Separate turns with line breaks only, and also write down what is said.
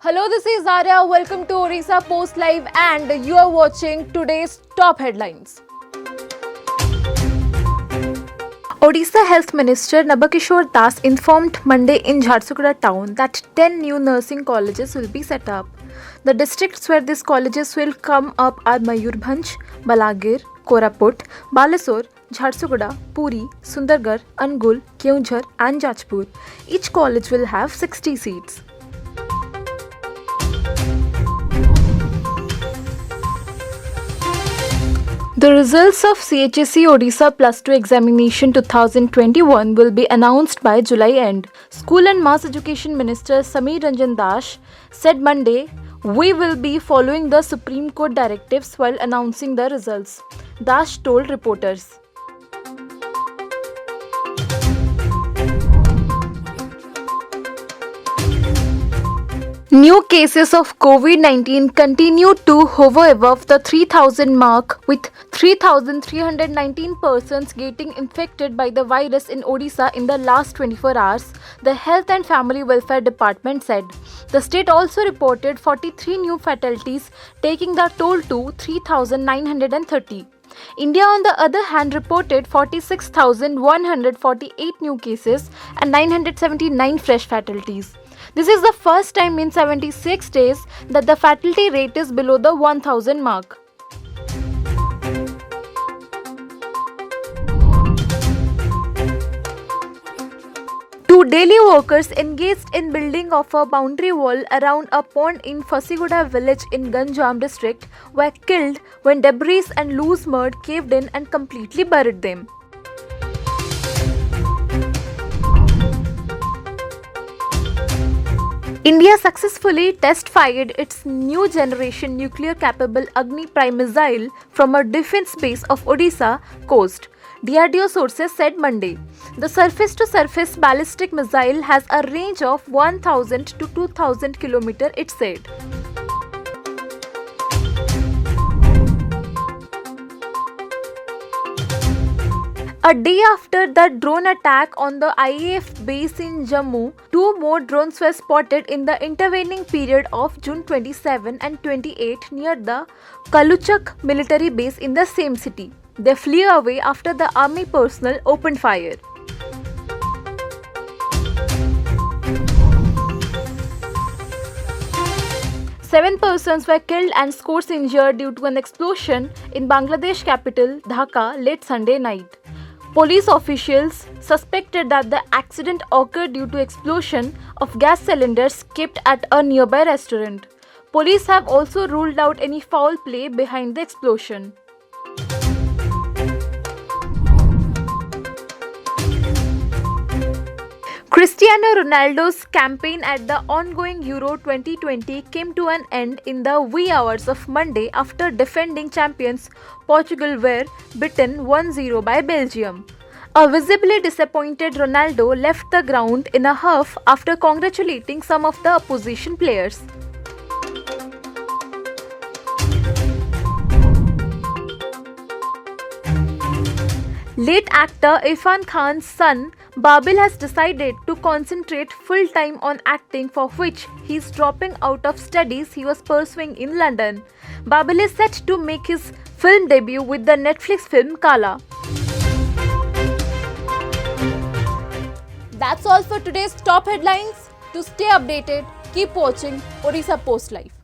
Hello, this is Arya. Welcome to Orissa Post Live, and you are watching today's top headlines. Odisha Health Minister Nabakishore Das informed Monday in Jharsuguda town that 10 new nursing colleges will be set up. The districts where these colleges will come up are Mayurbhanj, Balagir, Koraput, Balasore, Jharsuguda, Puri, Sundargarh, Angul, Keonjhar and Jajpur. Each college will have 60 seats. The results of CHSE Odisha Plus 2 examination 2021 will be announced by July end. School and Mass Education Minister Sameer Ranjan Dash said Monday, "We will be following the Supreme Court directives while announcing the results," Dash told reporters. New cases of COVID-19 continue to hover above the 3,000 mark, with 3,319 persons getting infected by the virus in Odisha in the last 24 hours, the Health and Family Welfare Department said. The state also reported 43 new fatalities, taking the toll to 3,930. India, on the other hand, reported 46,148 new cases and 979 fresh fatalities. This is the first time in 76 days that the fatality rate is below the 1,000 mark. Two daily workers engaged in building of a boundary wall around a pond in Fasiguda village in Ganjam district were killed when debris and loose mud caved in and completely buried them. India successfully test-fired its new generation nuclear-capable Agni Prime missile from a defense base of Odisha coast, DRDO sources said Monday. The surface-to-surface ballistic missile has a range of 1,000 to 2,000 km, it said. A day after the drone attack on the IAF base in Jammu, two more drones were spotted in the intervening period of June 27 and 28 near the Kaluchak military base in the same city. They flew away after the army personnel opened fire. Seven persons were killed and scores injured due to an explosion in Bangladesh capital Dhaka late Sunday night. Police officials suspected that the accident occurred due to explosion of gas cylinders kept at a nearby restaurant. Police have also ruled out any foul play behind the explosion. Cristiano Ronaldo's campaign at the ongoing Euro 2020 came to an end in the wee hours of Monday after defending champions Portugal were beaten 1-0 by Belgium. A visibly disappointed Ronaldo left the ground in a huff after congratulating some of the opposition players. Late actor Irfan Khan's son Babil has decided to concentrate full-time on acting, for which he is dropping out of studies he was pursuing in London. Babil is set to make his film debut with the Netflix film Kala. That's all for today's top headlines. To stay updated, keep watching Orissa Post Live.